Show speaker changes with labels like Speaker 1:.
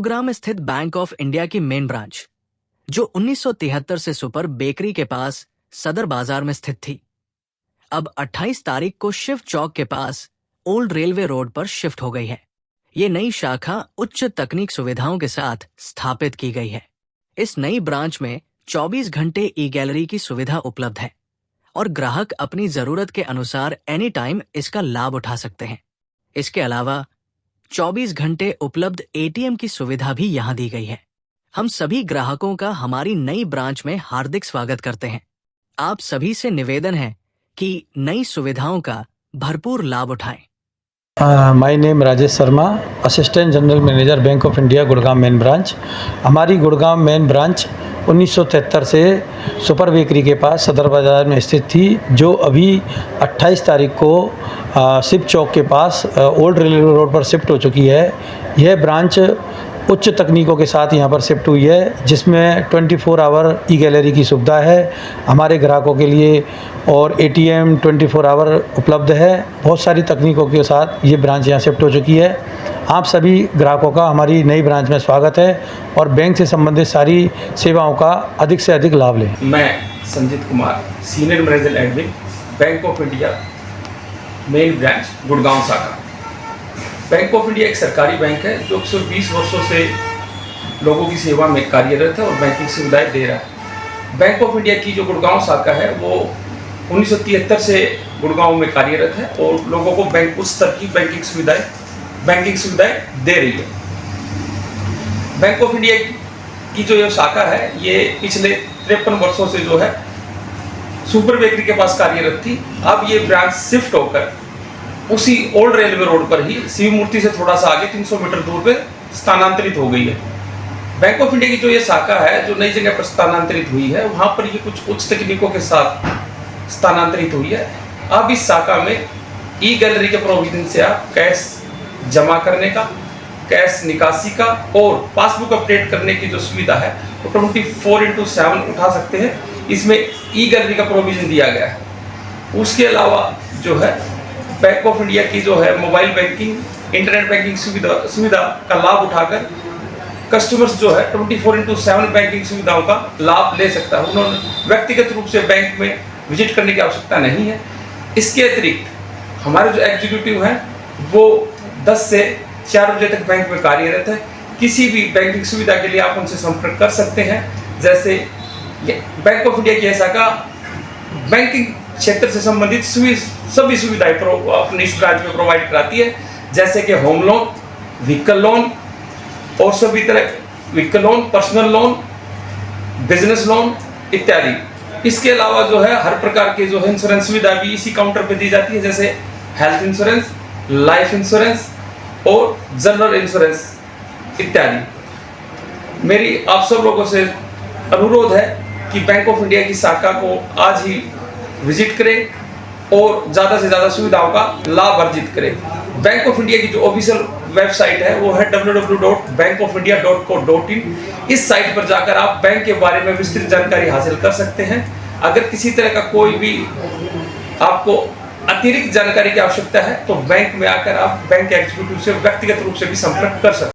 Speaker 1: गुरुग्राम स्थित bank of India की main branch, जो 1973 से सुपर बेकरी के पास सदर बाजार में स्थित थी, अब 28 तारीख को शिव चौक के पास ओल्ड रेलवे रोड पर शिफ्ट हो गई है। ये नई शाखा उच्च तकनीक सुविधाओं के साथ स्थापित की गई है। इस नई ब्रांच में 24 घंटे ई गैलरी की सुविधा उपलब्ध है और ग्राहक अपनी जरूरत के अनुसार एनी टाइम इसका लाभ उठा सकते हैं। इसके अलावा 24 घंटे उपलब्ध एटीएम की सुविधा भी यहाँ दी गई है। हम सभी ग्राहकों का हमारी नई ब्रांच में हार्दिक स्वागत करते हैं। आप सभी से निवेदन है कि नई सुविधाओं का भरपूर लाभ उठाएं।
Speaker 2: My name Rajesh Sharma, assistant general manager bank of India Gurgaon main branch. हमारी गुड़गांव मेन ब्रांच 1973 से सुपर बेकरी के पास सदर बाज़ार में स्थित थी, जो अभी 28 तारीख को शिव चौक के पास ओल्ड रेलवे रोड पर शिफ्ट हो चुकी है। यह ब्रांच उच्च तकनीकों के साथ यहाँ पर शिफ्ट हुई है, जिसमें 24 आवर ई गैलरी की सुविधा है हमारे ग्राहकों के लिए और एटीएम 24 आवर उपलब्ध है। बहुत सारी तकनीकों के साथ ये ब्रांच यहाँ शिफ्ट हो चुकी है। आप सभी ग्राहकों का हमारी नई ब्रांच में स्वागत है और बैंक से संबंधित सारी सेवाओं का अधिक से अधिक लाभ लें।
Speaker 3: मैं Sanjeet Kumar, senior manager admin, bank of India main branch Gurgaon शाखा। बैंक ऑफ इंडिया एक सरकारी बैंक है जो 120 वर्षों से लोगों की सेवा में कार्यरत है और बैंकिंग सुविधाएं दे रहा है। बैंक ऑफ इंडिया की जो गुड़गांव शाखा है वो 1973 से गुड़गांव में कार्यरत है और लोगों को बैंक उच्च स्तर की बैंकिंग सुविधाएं दे रही है। बैंक ऑफ इंडिया की जो ये शाखा है ये पिछले 53 वर्षों से जो है सुपर बेकरी के पास कार्यरत थी। अब ये ब्रांच शिफ्ट होकर उसी ओल्ड रेलवे रोड पर ही शिव मूर्ति से थोड़ा सा आगे 300 मीटर दूर पे स्थानांतरित हो गई है। बैंक ऑफ इंडिया की जो ये शाखा है जो नई जगह पर स्थानांतरित हुई है, वहां पर ये कुछ उच्च तकनीकों के साथ स्थानांतरित हुई है। अब इस शाखा में ई गैलरी के प्रोविजन से आप कैश जमा करने का, कैश निकासी का और पासबुक अपडेट करने की जो सुविधा है वो 24/7 उठा सकते हैं। इसमें ई गैलरी का प्रोविजन दिया गया है। उसके अलावा जो है बैंक ऑफ इंडिया की जो है मोबाइल बैंकिंग, इंटरनेट बैंकिंग सुविधा का लाभ उठाकर कस्टमर्स जो है 24/7 बैंकिंग सुविधाओं का लाभ ले सकता है। उन्होंने व्यक्तिगत रूप से बैंक में विजिट करने की आवश्यकता नहीं है। इसके अतिरिक्त हमारे जो एग्जीक्यूटिव हैं वो 10 से 4 बजे तक बैंक में कार्यरत है। किसी भी बैंकिंग सुविधा के लिए आप उनसे संपर्क कर सकते हैं। जैसे बैंक ऑफ इंडिया की ऐसा का बैंकिंग क्षेत्र से संबंधित सभी सुविधाएं अपनी इस ब्रांच में प्रोवाइड कराती है, जैसे कि होम लोन, व्हीकल लोन और सभी तरह vehicle loan, personal loan, business loan इत्यादि। इसके अलावा जो है हर प्रकार के जो है इंश्योरेंस सुविधा भी इसी काउंटर पे दी जाती है, जैसे हेल्थ इंश्योरेंस, लाइफ इंश्योरेंस और जनरल इंश्योरेंस इत्यादि। मेरी आप सब लोगों से अनुरोध है कि बैंक ऑफ इंडिया की शाखा को आज ही विजिट करें और ज़्यादा से ज़्यादा सुविधाओं का लाभ अर्जित करें। बैंक ऑफ इंडिया की जो ऑफिशियल वेबसाइट है वो है www.bankofindia.co.in। इस साइट पर जाकर आप बैंक के बारे में विस्तृत जानकारी हासिल कर सकते हैं। अगर किसी तरह का कोई भी आपको अतिरिक्त जानकारी की आवश्यकता है तो बैंक में आकर आप बैंक एग्जीक्यूटिव से व्यक्तिगत रूप से भी संपर्क कर सकते हैं।